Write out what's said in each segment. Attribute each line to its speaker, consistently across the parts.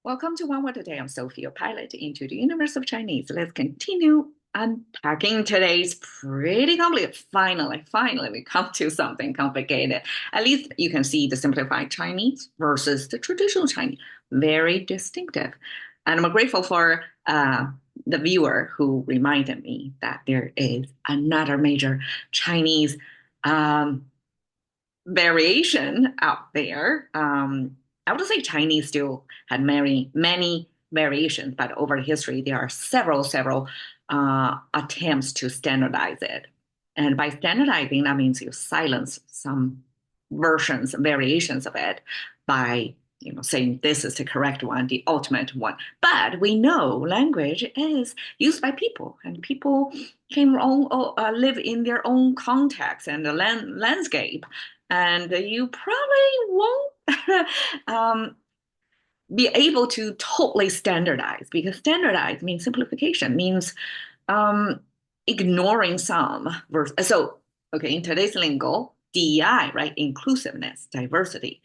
Speaker 1: Welcome to One Word Today. I'm Sophie, your pilot into the universe of Chinese. Let's continue unpacking today's pretty complicated. Finally, we come to something complicated. At least you can see the simplified Chinese versus the traditional Chinese. Very distinctive. And I'm grateful for the viewer who reminded me that there is another major Chinese um, variation out there. I would say Chinese still had many variations, but over history there are several attempts to standardize it. And by standardizing, that means you silence some versions, variations of it by saying this is the correct one, the ultimate one. But we know language is used by people, and people live in their own context and the landscape, and you probably won't be able to totally standardize, because standardize means simplification, means um, ignoring some verse. So, okay, in today's lingo, DEI, right? Inclusiveness, diversity,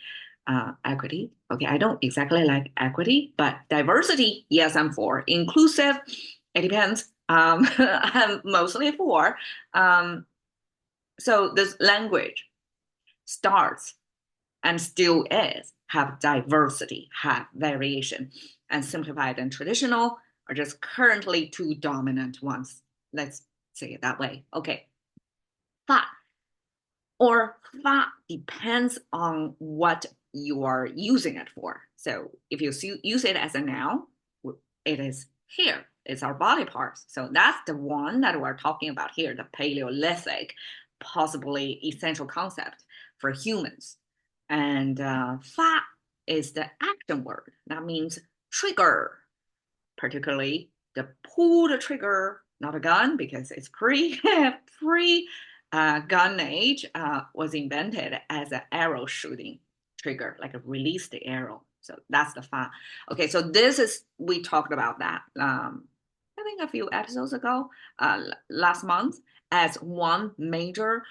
Speaker 1: equity. Okay, I don't exactly like equity, but diversity, yes, I'm for. Inclusive, it depends. I'm mostly for. So this language starts and still is have diversity, have variation, and simplified and traditional are just currently two dominant ones. Let's say it that way. Okay. Fa or fa depends on what you are using it for. So if you use it as a noun, it is here. It's our body parts. So that's the one that we're talking about here, the Paleolithic, possibly essential concept for humans. And fa is the action word. That means trigger, particularly the pull the trigger, not a gun, because it's pre gun age was invented as an arrow shooting trigger, like a release the arrow. So that's the fa. Okay, so this is, we talked about that I think a few episodes ago, last month, as one major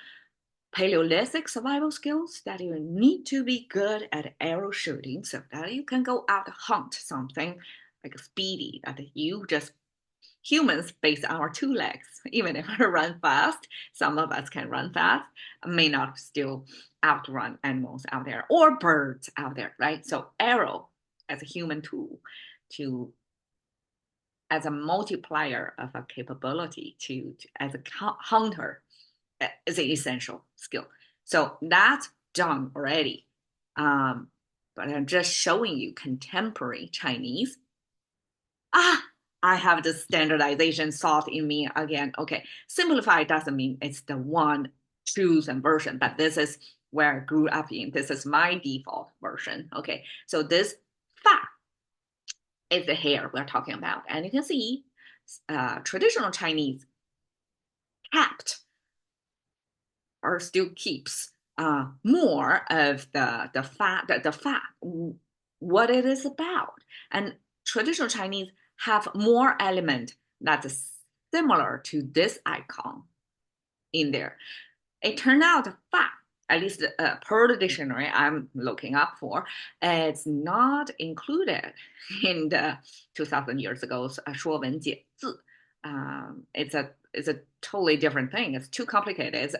Speaker 1: Paleolithic survival skills, that you need to be good at arrow shooting so that you can go out hunt something like a speedy, that you just humans based on our two legs. Even if we run fast, some of us can run fast, may not still outrun animals out there or birds out there, right? So arrow as a human tool to as a multiplier of a capability to as a hunter is an essential skill. So that's done already. But I'm just showing you contemporary Chinese. I have the standardization thought in me again. Okay, simplify doesn't mean it's the one truth and version, but this is where I grew up in. This is my default version. Okay, so this fa is the hair we're talking about. And you can see traditional Chinese kept or still keeps more of the fat, what it is about. And traditional Chinese have more element that's similar to this icon in there. It turned out fat, at least per the dictionary I'm looking up for, it's not included in the 2,000 years ago's 说文解字. It's a totally different thing. It's too complicated.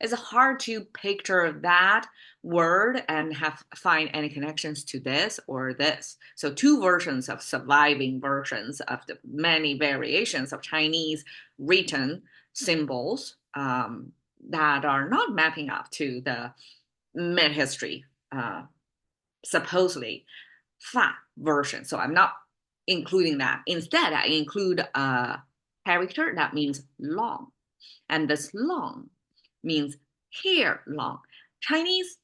Speaker 1: It's hard to picture that word and find any connections to this or this. So two versions of surviving versions of the many variations of Chinese written symbols that are not mapping up to the mid history supposedly fa version. So I'm not including that. Instead, I include a character that means long. And this long means hair long. Chinese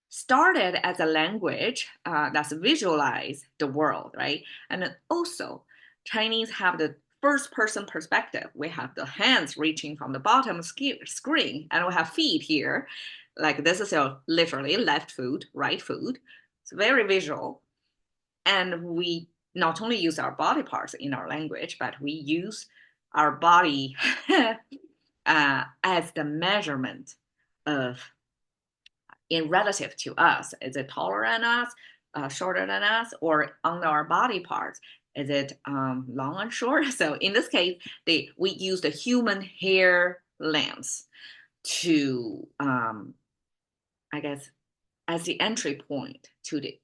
Speaker 1: started as a language that's visualize the world, right? And also Chinese have the first person perspective. We have the hands reaching from the bottom screen, and we have feet here. Like this is literally left foot, right foot. It's very visual. And we not only use our body parts in our language, but we use our body as the measurement of in relative to us. Is it taller than us? shorter than us, or on our body parts, is it long and short? So in this case, we use the human hair length to, I guess, as the entry point to the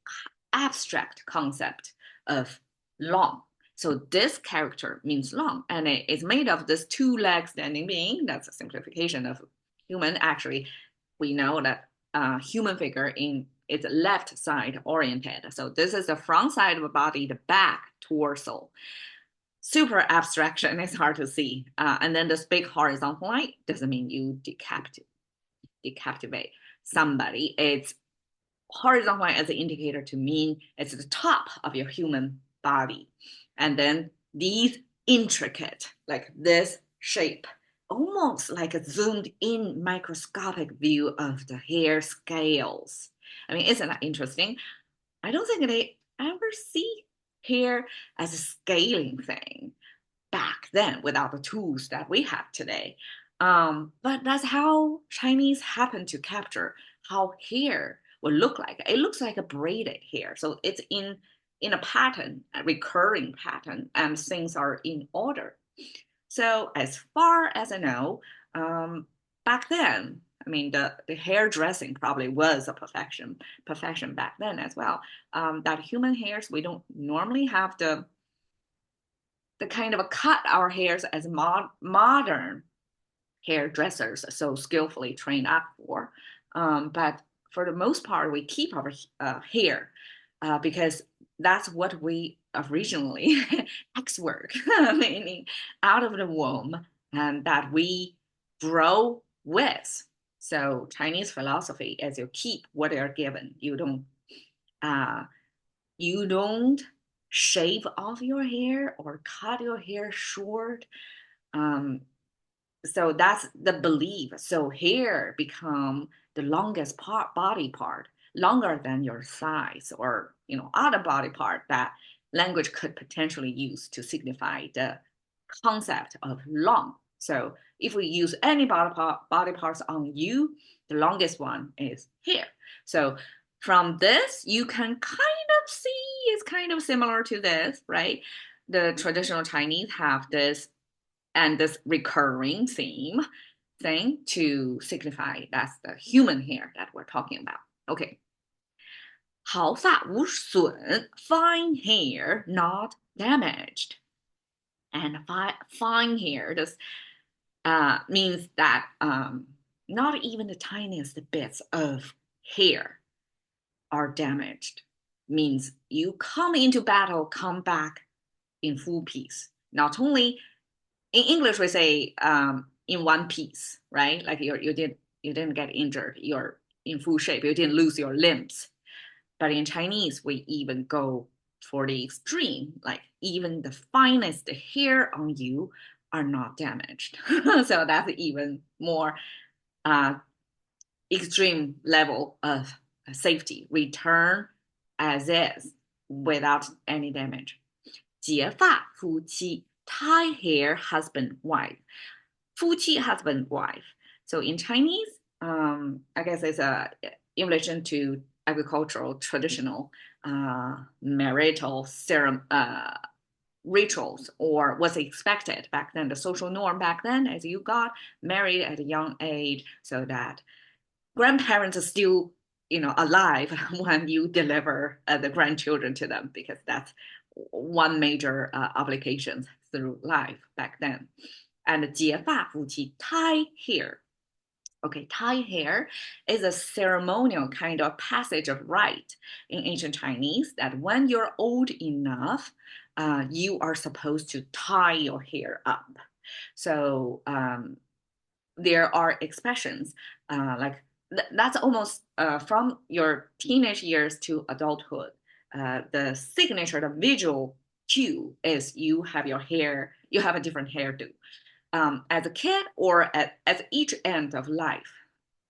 Speaker 1: abstract concept of long. So this character means long, and it is made of this two-leg standing being. That's a simplification of human. Actually, we know that human figure in its left side oriented. So this is the front side of the body, the back torso. Super abstraction is hard to see. And then this big horizontal line doesn't mean you decapitate somebody. It's horizontal line as an indicator to mean it's the top of your human body. And then these intricate, like this shape, almost like a zoomed in microscopic view of the hair scales. I mean, isn't that interesting? I don't think they ever see hair as a scaling thing back then without the tools that we have today. But that's how Chinese happen to capture how hair will look like. It looks like a braided hair. So it's in a pattern, a recurring pattern, and things are in order. So as far as I know, back then, I mean, the hairdressing probably was a profession back then as well. That human hairs, we don't normally have the kind of a cut our hairs as modern hairdressers so skillfully trained up for. But for the most part, we keep our hair because that's what we originally X work, meaning out of the womb, and that we grow with. So Chinese philosophy is you keep what you're given. Uh, you don't shave off your hair or cut your hair short. Um, so that's the belief. So hair become the longest body part, longer than your size or other body part that language could potentially use to signify the concept of long. So if we use any body parts on you, the longest one is hair. So from this, you can kind of see it's kind of similar to this, right? The traditional Chinese have this and this recurring theme thing to signify that's the human hair that we're talking about. Okay. 毫发无损, fine hair, not damaged. And fine hair just means that not even the tiniest bits of hair are damaged. Means you come into battle, come back in full piece. Not only in English we say in one piece, right? Like you didn't get injured, you're in full shape, you didn't lose your limbs. But in Chinese, we even go for the extreme, like even the finest hair on you are not damaged. So that's even more extreme level of safety. Return as is without any damage. 结发夫妻, tie hair husband wife. 夫妻 husband wife. So in Chinese, I guess it's in relation to agricultural traditional marital rituals or what's expected back then, the social norm back then, as you got married at a young age so that grandparents are still alive when you deliver the grandchildren to them, because that's one major obligation through life back then. And 结发夫妻, tie hair. Okay, tie hair is a ceremonial kind of passage of rite in ancient Chinese that when you're old enough, you are supposed to tie your hair up. So there are expressions like that's almost from your teenage years to adulthood. The signature, the visual cue is you have a different hairdo. As a kid or at each end of life,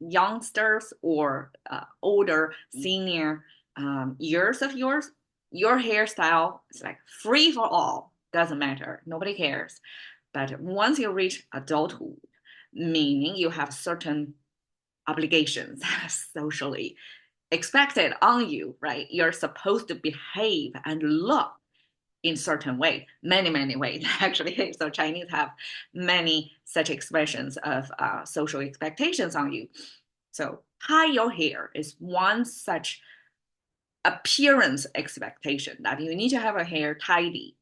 Speaker 1: youngsters or older senior years of yours, your hairstyle is like free for all, doesn't matter, nobody cares. But once you reach adulthood, meaning you have certain obligations socially, expected on you, right? You're supposed to behave and look in certain way, many ways actually. So Chinese have many such expressions of social expectations on you. So tie your hair is one such appearance expectation that you need to have a hair tidy,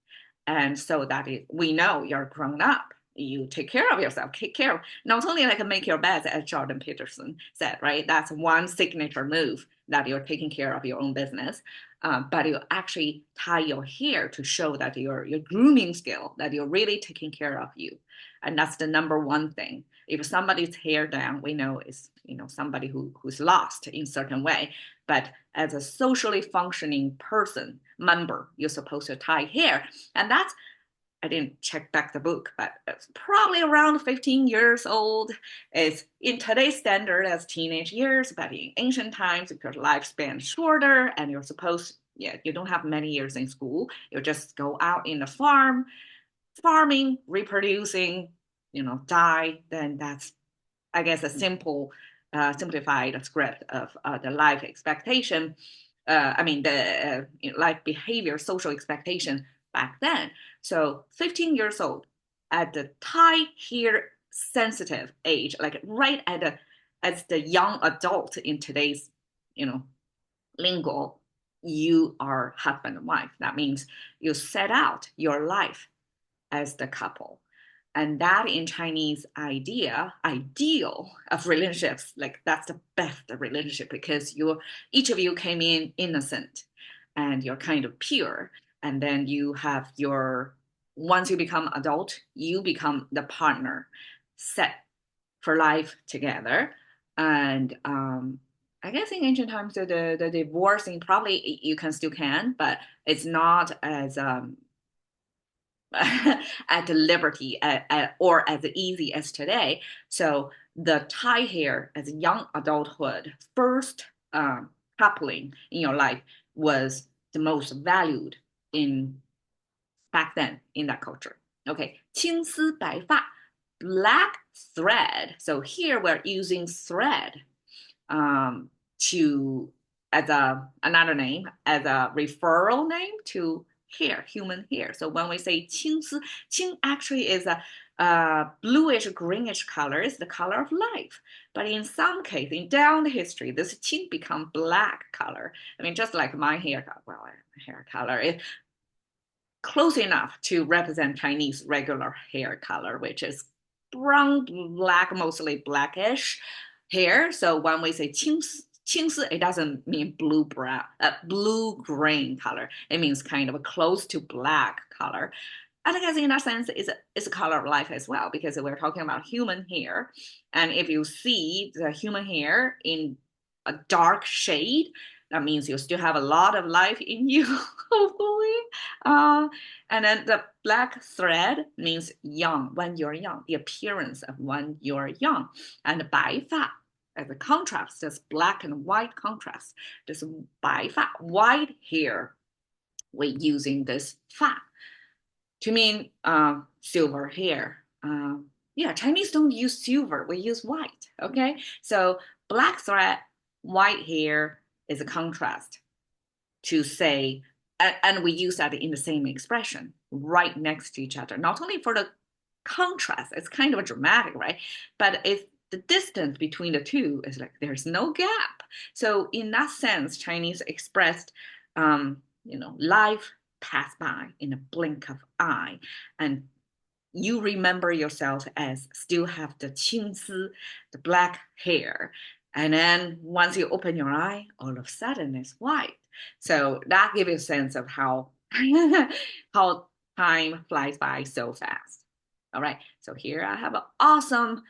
Speaker 1: and so that we know you're grown up, you take care of yourself, take care, not only like make your bed, as Jordan Peterson said, right? That's one signature move, that you're taking care of your own business. But you actually tie your hair to show that your grooming skill, that you're really taking care of you. And that's the number one thing. If somebody's hair down, we know is somebody who's lost in certain way. But as a socially functioning person, member, you're supposed to tie hair. And that's, I didn't check back the book, but it's probably around 15 years old. It's in today's standard as teenage years, but in ancient times, because lifespan is shorter and you're supposed, yeah, you don't have many years in school. You just go out in the farm, farming, reproducing, die. Then that's, I guess, a simplified script of the life expectation. I mean, the life behavior, social expectation back then. So 15 years old, at the tie hair sensitive age, like right at as the young adult in today's, lingo, you are husband and wife. That means you set out your life as the couple. And that in Chinese ideal of relationships, like that's the best relationship, because each of you came in innocent and you're kind of pure. And then you have once you become adult, you become the partner set for life together. And I guess in ancient times, the divorcing, probably you still can, but it's not as at liberty or as easy as today. So the tie hair as young adulthood, first coupling in your life, was the most valued in back then in that culture. Okay, 青丝白发, black thread. So here we're using thread to as another name, as a referral name to hair, human hair. So when we say 青丝, 青 actually is a bluish greenish color, is the color of life. But in some cases, down the history, this 青 become black color. I mean, just like my hair color is close enough to represent Chinese regular hair color, which is brown, black, mostly blackish hair. So when we say 青丝, it doesn't mean blue green color. It means kind of a close to black color. And I guess in that sense, it's a color of life as well, because we're talking about human hair. And if you see the human hair in a dark shade, that means you still have a lot of life in you, hopefully. And then the black thread means young, when you're young, the appearance of when you're young. And 白发, as a contrast, this black and white contrast, this 白发, white hair, we're using this 发 to mean silver hair. Yeah, Chinese don't use silver, we use white, okay? So black thread, white hair is a contrast to say, and we use that in the same expression, right next to each other, not only for the contrast, it's kind of dramatic, right? But if the distance between the two is like there's no gap. So in that sense, Chinese expressed, life passed by in a blink of eye, and you remember yourself as still have the 青丝, the black hair. And then once you open your eye, all of a sudden it's white. So that gives you a sense of how how time flies by so fast. All right, so here I have an awesome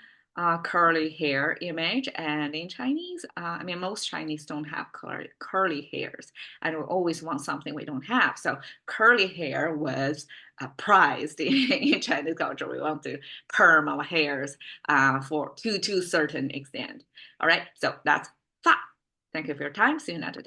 Speaker 1: curly hair image. And in Chinese, I mean, most Chinese don't have curly hairs. And we always want something we don't have. So curly hair was prized in Chinese culture. We want to perm our hairs to a certain extent. All right, so that's fa. Thank you for your time. See you another day.